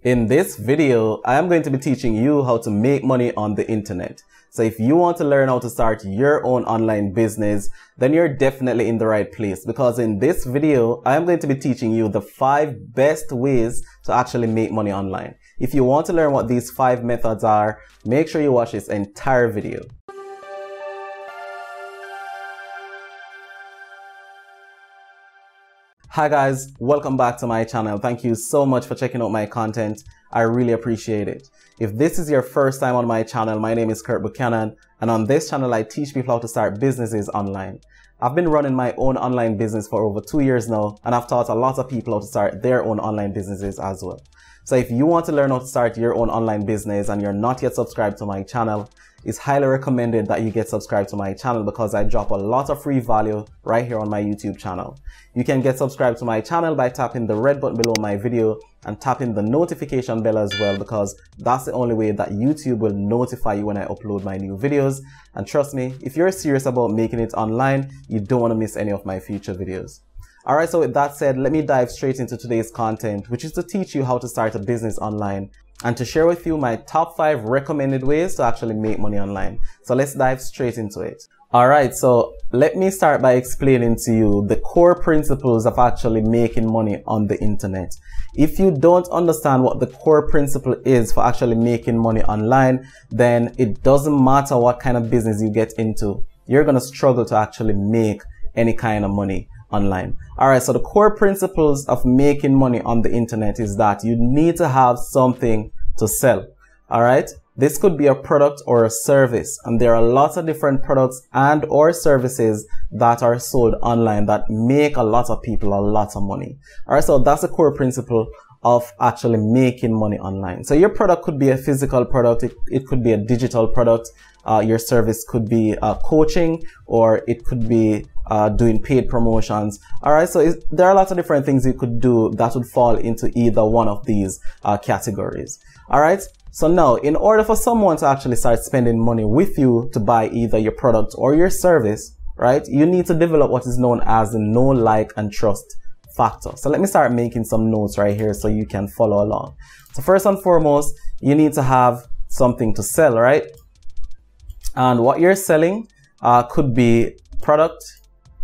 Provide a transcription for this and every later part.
In this video, I am going to be teaching you how to make money on the internet. So if you want to learn how to start your own online business, then you're definitely in the right place, because in this video, I am going to be teaching you the 5 best ways to actually make money online. If you want to learn what these 5 methods are, make sure you watch this entire video. Hi guys, welcome back to my channel. Thank you so much for checking out my content. I really appreciate it. If this is your first time on my channel, my name is Kurt Buchanan, and on this channel I teach people how to start businesses online. I've been running my own online business for over 2 years now, and I've taught a lot of people how to start their own online businesses as well. So if you want to learn how to start your own online business and you're not yet subscribed to my channel, it's highly recommended that you get subscribed to my channel, because I drop a lot of free value right here on my YouTube channel. You can get subscribed to my channel by tapping the red button below my video and tapping the notification bell as well, because that's the only way that YouTube will notify you when I upload my new videos. And trust me, if you're serious about making it online, you don't want to miss any of my future videos. Alright, so with that said, let me dive straight into today's content, which is to teach you how to start a business online and to share with you my top 5 recommended ways to actually make money online. So let's dive straight into it. Alright, so let me start by explaining to you the core principles of actually making money on the internet. If you don't understand what the core principle is for actually making money online, then it doesn't matter what kind of business you get into, you're going to struggle to actually make any kind of money online. Alright, so the core principles of making money on the internet is that you need to have something to sell. Alright, this could be a product or a service, and there are lots of different products and or services that are sold online that make a lot of people a lot of money. Alright, so that's the core principle of actually making money online. So your product could be a physical product, it could be a digital product, your service could be coaching, or it could be doing paid promotions. Alright, so there are lots of different things you could do that would fall into either one of these categories. Alright, so now in order for someone to actually start spending money with you to buy either your product or your service, right, you need to develop what is known as the know, like, and trust factor. So let me start making some notes right here so you can follow along. So first and foremost, you need to have something to sell, right? And what you're selling could be product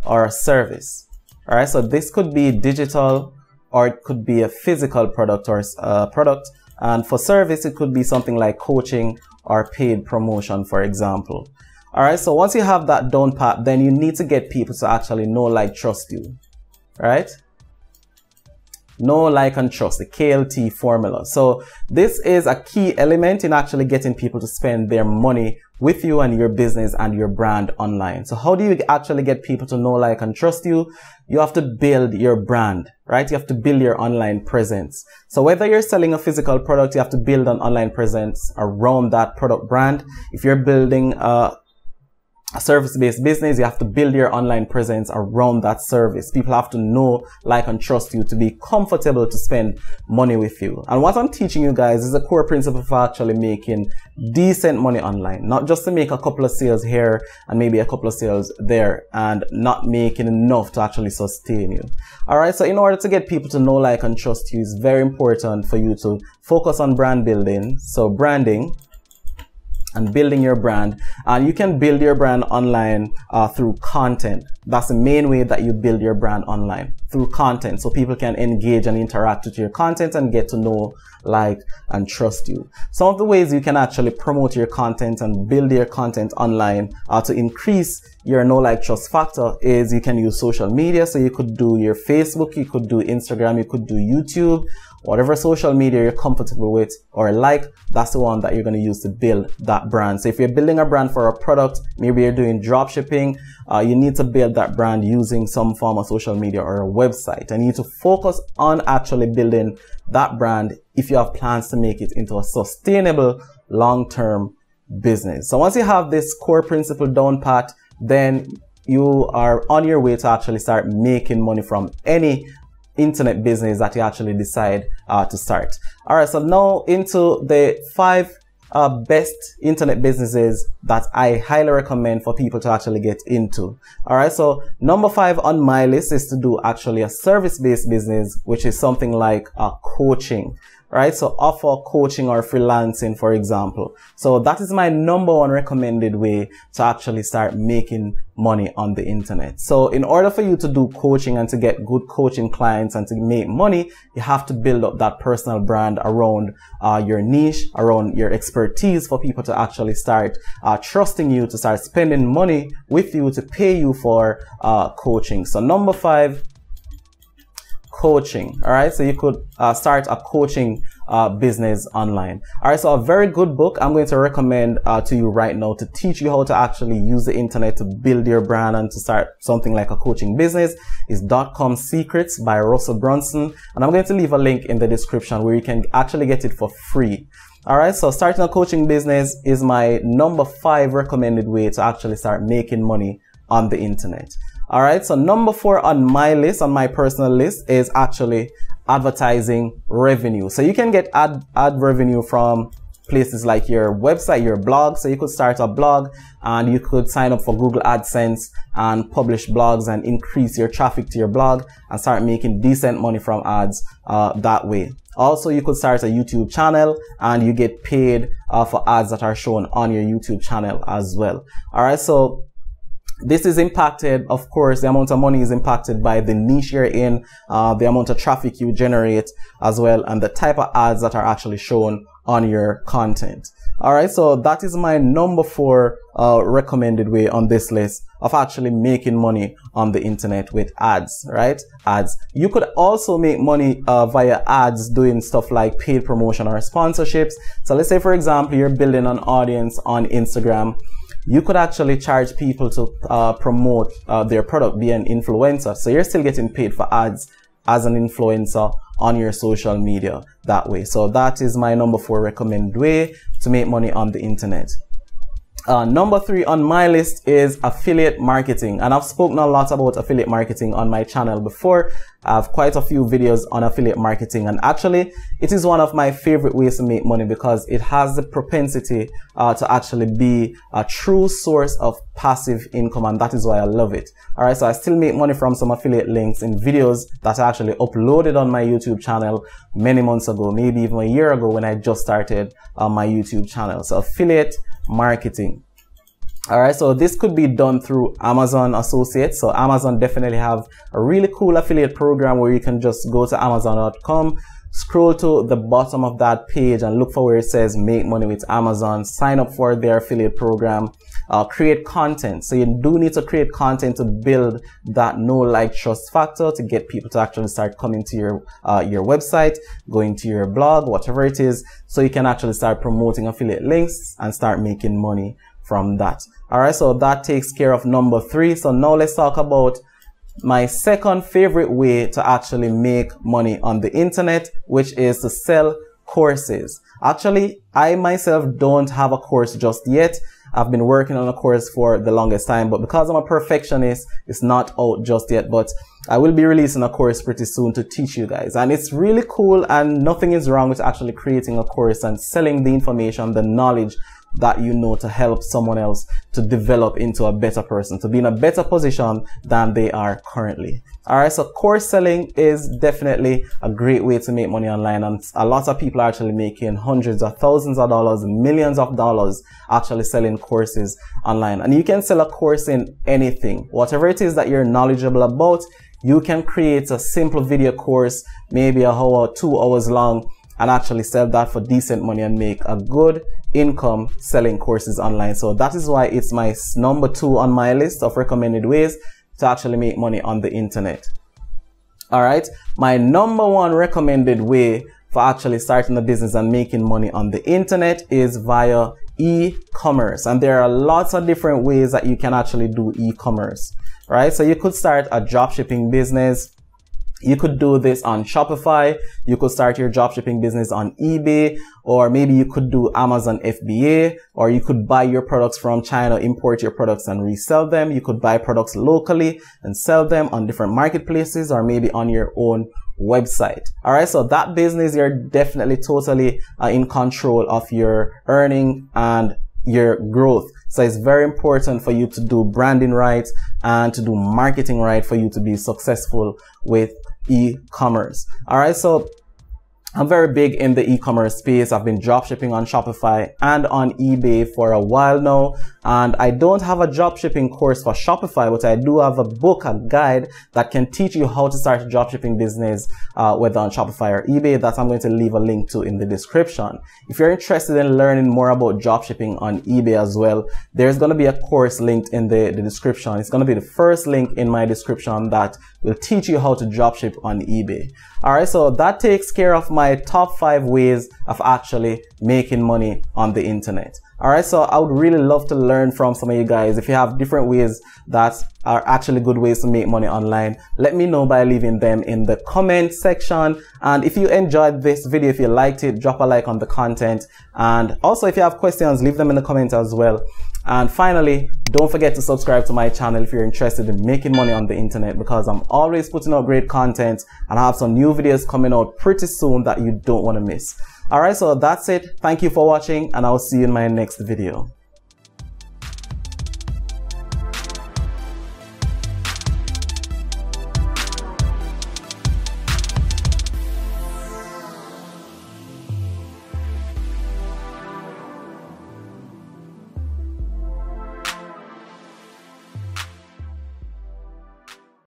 or a service. All right, so this could be digital, or it could be a physical product or product. And for service, it could be something like coaching or paid promotion, for example. All right, so once you have that down pat, then you need to get people to actually know, like, trust you, right? Know, like, and trust, the KLT formula. So this is a key element in actually getting people to spend their money with you and your business and your brand online. So how do you actually get people to know, like, and trust you? You have to build your brand, right? You have to build your online presence. So whether you're selling a physical product, you have to build an online presence around that product brand. If you're building a service-based business, you have to build your online presence around that service. People have to know, like, and trust you to be comfortable to spend money with you. And what I'm teaching you guys is a core principle for actually making decent money online, not just to make a couple of sales here and maybe a couple of sales there and not making enough to actually sustain you. All right, so in order to get people to know, like, and trust you, it's very important for you to focus on brand building. So branding and building your brand. And you can build your brand online through content. That's the main way that you build your brand online, through content, so people can engage and interact with your content and get to know, like, and trust you. Some of the ways you can actually promote your content and build your content online to increase your know, like, trust factor is you can use social media. So you could do your Facebook, you could do Instagram, you could do YouTube, whatever social media you're comfortable with or like, that's the one that you're going to use to build that brand. So if you're building a brand for a product, maybe you're doing drop shipping, you need to build that brand using some form of social media or a website. And you need to focus on actually building that brand if you have plans to make it into a sustainable long-term business. So once you have this core principle down pat, then you are on your way to actually start making money from any internet business that you actually decide to start. All right, so now into the 5 best internet businesses that I highly recommend for people to actually get into. All right, so number 5 on my list is to do actually a service-based business, which is something like coaching. right? So offer coaching or freelancing, for example. So that is my number one recommended way to actually start making money on the internet. So in order for you to do coaching and to get good coaching clients and to make money, you have to build up that personal brand around your niche, around your expertise, for people to actually start trusting you, to start spending money with you, to pay you for coaching. So number 5, coaching. All right, so you could start a coaching business online. All right, so a very good book I'm going to recommend to you right now to teach you how to actually use the internet to build your brand and to start something like a coaching business is .com Secrets by Russell Brunson, and I'm going to leave a link in the description where you can actually get it for free. All right, so starting a coaching business is my number 5 recommended way to actually start making money on the internet. All right, so number 4 on my list, on my personal list, is actually advertising revenue. So you can get ad revenue from places like your website, your blog. So you could start a blog and you could sign up for Google AdSense and publish blogs and increase your traffic to your blog and start making decent money from ads that way. Also, you could start a YouTube channel and you get paid for ads that are shown on your YouTube channel as well. All right, so this is impacted, of course, the amount of money is impacted by the niche you're in, the amount of traffic you generate as well, and the type of ads that are actually shown on your content. All right, so that is my number 4 recommended way on this list of actually making money on the internet with ads, right? Ads. You could also make money via ads doing stuff like paid promotion or sponsorships. So let's say, for example, you're building an audience on Instagram. You could actually charge people to promote their product, be an influencer. So you're still getting paid for ads as an influencer on your social media that way. So that is my number 4 recommended way to make money on the internet. Number 3 on my list is affiliate marketing, and I've spoken a lot about affiliate marketing on my channel before. I have quite a few videos on affiliate marketing, and actually it is one of my favorite ways to make money because it has the propensity to actually be a true source of passive income, and that is why I love it. All right, so I still make money from some affiliate links in videos that I actually uploaded on my YouTube channel many months ago, maybe even a year ago when I just started my YouTube channel. So affiliate marketing. All right, so this could be done through Amazon Associates. So Amazon definitely have a really cool affiliate program where you can just go to Amazon.com, scroll to the bottom of that page and look for where it says make money with Amazon, sign up for their affiliate program, create content. So you do need to create content to build that know, like, trust factor to get people to actually start coming to your website, going to your blog, whatever it is, so you can actually start promoting affiliate links and start making money from that. All right, so that takes care of number 3. So now let's talk about my second favorite way to actually make money on the internet, which is to sell courses. Actually, I myself don't have a course just yet. I've been working on a course for the longest time, but because I'm a perfectionist, it's not out just yet, but I will be releasing a course pretty soon to teach you guys. And it's really cool, and nothing is wrong with actually creating a course and selling the information, the knowledge that you know, to help someone else to develop into a better person, to be in a better position than they are currently. All right, so course selling is definitely a great way to make money online, and a lot of people are actually making hundreds of thousands of dollars, millions of dollars actually selling courses online. And you can sell a course in anything, whatever it is that you're knowledgeable about. You can create a simple video course, maybe a hour, 2 hours long, and actually sell that for decent money and make a good income selling courses online. So that is why it's my number 2 on my list of recommended ways to actually make money on the internet. All right, my number 1 recommended way for actually starting a business and making money on the internet is via e-commerce. And there are lots of different ways that you can actually do e-commerce, right? So you could start a dropshipping business. You could do this on Shopify. You could start your dropshipping business on eBay, or maybe you could do Amazon FBA, or you could buy your products from China, import your products and resell them. You could buy products locally and sell them on different marketplaces, or maybe on your own website. All right, so that business, you're definitely totally in control of your earning and your growth. So it's very important for you to do branding right and to do marketing right for you to be successful with e-commerce. All right, so I'm very big in the e-commerce space. I've been dropshipping on Shopify and on eBay for a while now. And I don't have a dropshipping course for Shopify, but I do have a book, a guide that can teach you how to start a dropshipping business, whether on Shopify or eBay, that I'm going to leave a link to in the description. If you're interested in learning more about dropshipping on eBay as well, there's going to be a course linked in the description. It's going to be the first link in my description that will teach you how to dropship on eBay. Alright, so that takes care of my top 5 ways of actually making money on the internet. Alright, so I would really love to learn from some of you guys. If you have different ways that are actually good ways to make money online, let me know by leaving them in the comment section. And if you enjoyed this video, if you liked it, drop a like on the content. And also, if you have questions, leave them in the comments as well. And finally, don't forget to subscribe to my channel if you're interested in making money on the internet, because I'm always putting out great content and I have some new videos coming out pretty soon that you don't want to miss. Alright, so that's it. Thank you for watching and I'll see you in my next video.